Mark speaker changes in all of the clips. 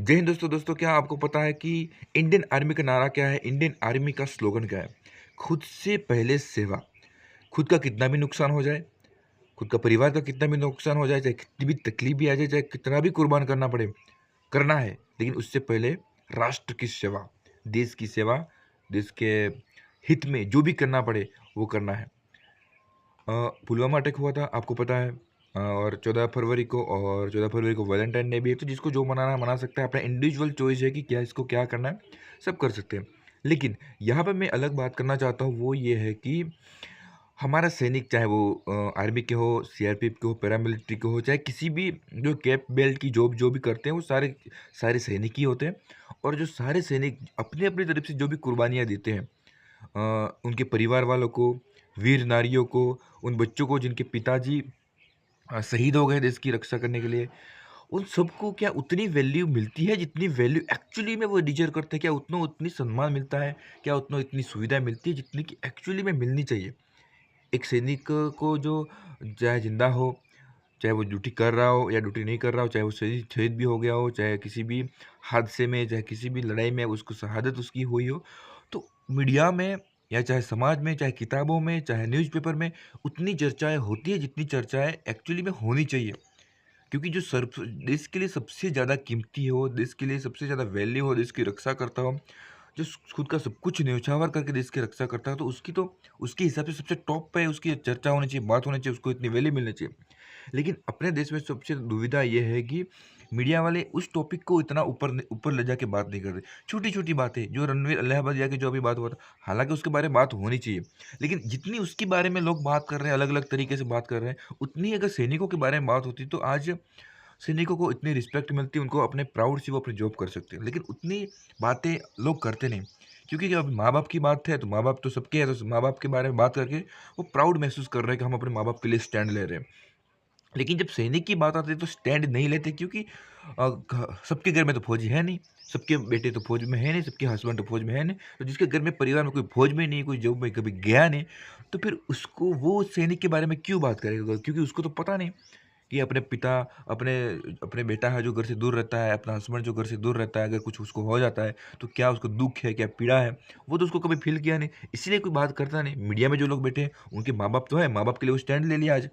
Speaker 1: जय हिंद दोस्तों क्या आपको पता है कि इंडियन आर्मी का नारा क्या है? इंडियन आर्मी का स्लोगन क्या है? खुद से पहले सेवा। खुद का कितना भी नुकसान हो जाए, खुद का परिवार का कितना भी नुकसान हो जाए, चाहे कितनी भी तकलीफ भी आ जाए, चाहे कितना भी कुर्बान करना पड़े, करना है। लेकिन उससे पहले राष्ट्र की सेवा, देश की सेवा, देश के हित में जो भी करना पड़े, वो करना है। पुलवामा अटैक हुआ था, आपको पता है। और 14 फरवरी को वैलेंटाइन डे भी है, तो जिसको जो मनाना है मना सकता है। अपना इंडिविजुअल चॉइस है कि क्या इसको क्या करना है, सब कर सकते हैं। लेकिन यहाँ पे मैं अलग बात करना चाहता हूँ, वो ये है कि हमारा सैनिक, चाहे वो आर्मी के हो, सीआरपीएफ के हो, पैरामिलिट्री के हो, चाहे किसी भी जो कैप बेल्ट की जॉब जो भी करते हैं, वो सारे सारे सैनिक ही होते हैं। और जो सारे सैनिक अपनी अपनी तरफ से जो भी कुर्बानियाँ देते हैं, उनके परिवार वालों को, वीर नारियों को, उन बच्चों को जिनके पिताजी शहीद हो गए देश की रक्षा करने के लिए, उन सबको क्या उतनी वैल्यू मिलती है जितनी वैल्यू एक्चुअली में वो डिज़र्व करते हैं? क्या उतना उतनी सम्मान मिलता है? क्या उतना इतनी सुविधा मिलती है जितनी कि एक्चुअली में मिलनी चाहिए? एक सैनिक को जो चाहे ज़िंदा हो, चाहे वो ड्यूटी कर रहा हो या ड्यूटी नहीं कर रहा हो, चाहे वो शहीद शहीद भी हो गया हो, चाहे किसी भी हादसे में, चाहे किसी भी लड़ाई में उसको शहादत उसकी हुई हो, तो मीडिया में या चाहे समाज में, चाहे किताबों में, चाहे न्यूज़पेपर में उतनी चर्चाएँ होती है जितनी चर्चाएँ एक्चुअली में होनी चाहिए। क्योंकि जो सर्व देश के लिए सबसे ज़्यादा कीमती हो, देश के लिए सबसे ज़्यादा वैल्यू हो, देश की रक्षा करता हो, जो खुद का सब कुछ न्योछावर करके देश की रक्षा करता है, तो उसके हिसाब से सबसे टॉप पे उसकी चर्चा होनी चाहिए, बात होनी चाहिए, उसको इतनी वैल्यू मिलनी चाहिए। लेकिन अपने देश में सबसे दुविधा ये है कि मीडिया वाले उस टॉपिक को इतना ऊपर ले जाके बात नहीं करते। छोटी-छोटी बातें जो रणवीर इलाहाबाद जाके जो अभी बात हुआ था, हालाँकि उसके बारे में बात होनी चाहिए। लेकिन जितनी उसके बारे में लोग बात कर रहे हैं, अलग-अलग तरीके से बात कर रहे हैं, उतनी अगर सैनिकों के बारे में बात होती तो आज सैनिकों को इतनी रिस्पेक्ट मिलती, उनको अपने प्राउड से वो अपनी जॉब कर सकते हैं। लेकिन उतनी बातें लोग करते नहीं। क्योंकि जब माँ-बाप की बात है, तो माँ-बाप तो सबके हैं, तो माँ-बाप के बारे में बात करके वो प्राउड महसूस कर रहे हैं कि हम अपने माँ-बाप के लिए स्टैंड ले रहे हैं। लेकिन जब सैनिक की बात आती है तो स्टैंड नहीं लेते, क्योंकि सबके घर में तो फौजी है नहीं, सबके बेटे तो फौज में है नहीं, सबके हस्बैंड तो फौज में है नहीं। तो जिसके घर में परिवार में कोई फौज में नहीं, कोई जॉब में कभी गया नहीं, तो फिर उसको वो सैनिक के बारे में क्यों बात करेगा? क्योंकि उसको तो पता नहीं कि अपने पिता, अपने अपने बेटा है जो घर से दूर रहता है, अपना हस्बैंड जो घर से दूर रहता है, अगर कुछ उसको हो जाता है, तो क्या उसको दुःख है, क्या पीड़ा है, वो तो उसको कभी फ़ील किया नहीं, इसीलिए कोई बात करता नहीं। मीडिया में जो लोग बैठे हैं, उनके माँ-बाप तो हैं, माँ-बाप के लिए वो स्टैंड ले लिया आज।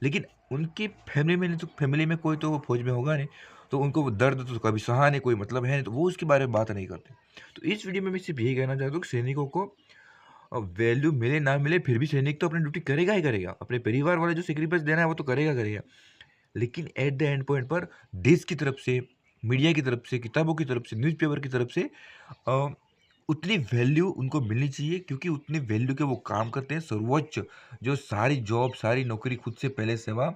Speaker 1: लेकिन उनकी फैमिली में नहीं, तो फैमिली में कोई तो वो फ़ौज में होगा नहीं, तो उनको वो दर्द तो कभी सहा नहीं, कोई मतलब है नहीं, तो वो उसके बारे में बात नहीं करते। तो इस वीडियो में मैं सिर्फ़ यही कहना चाहता हूँ कि सैनिकों को वैल्यू मिले ना मिले, फिर भी सैनिक तो अपनी ड्यूटी करेगा ही करेगा। अपने परिवार वाले जो सैक्रिफ़ाइस देना है वो तो करेगा करेगा। लेकिन एट द एंड पॉइंट पर देश की तरफ से, मीडिया की तरफ से, किताबों की तरफ से, न्यूज़पेपर की तरफ से अ, उतनी वैल्यू उनको मिलनी चाहिए, क्योंकि उतनी वैल्यू के वो काम करते हैं। सर्वोच्च जो सारी जॉब, सारी नौकरी, खुद से पहले सेवा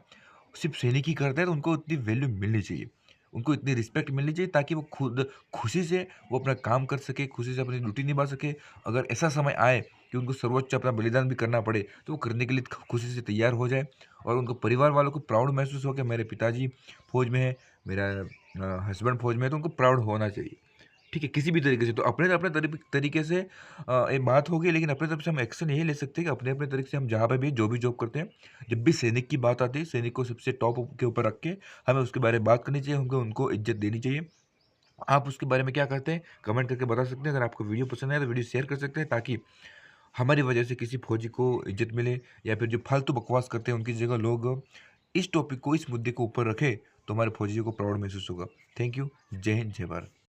Speaker 1: सिर्फ़ सैनिक ही करते हैं, तो उनको उतनी वैल्यू मिलनी चाहिए। उनको इतनी रिस्पेक्ट मिलनी चाहिए ताकि वो खुद खुशी से वो अपना काम कर सके, खुशी से अपनी ड्यूटी निभा सके। अगर ऐसा समय आए कि उनको सर्वोच्च अपना बलिदान भी करना पड़े, तो वो करने के लिए खुशी से तैयार हो जाए। और उनको परिवार वालों को प्राउड महसूस हो कि मेरे पिताजी फ़ौज में हैं, मेरा हस्बैंड फ़ौज में है, तो उनको प्राउड होना चाहिए। ठीक है, किसी भी तरीके से। तो अपने तरीके से ये बात होगी, लेकिन अपनी तरफ से हम एक्शन यही ले सकते हैं कि अपने-अपने तरीके से हम जहाँ पे भी जो भी जॉब करते हैं, जब भी सैनिक की बात आती है, सैनिक को सबसे टॉप के ऊपर रख के हमें उसके बारे में बात करनी चाहिए, हमको उनको इज़्ज़त देनी चाहिए। आप उसके बारे में क्या करते हैं? कमेंट करके बता सकते हैं। अगर आपको वीडियो पसंद आए तो वीडियो शेयर कर सकते हैं, ताकि हमारी वजह से किसी फौजी को इज़्ज़त मिले, या फिर जो फालतू बकवास करते हैं उनकी जगह लोग इस टॉपिक को, इस मुद्दे को ऊपर रखें, तो हमारे फौजियों को प्राउड महसूस होगा। Thank you. जय हिंद, जय भारत।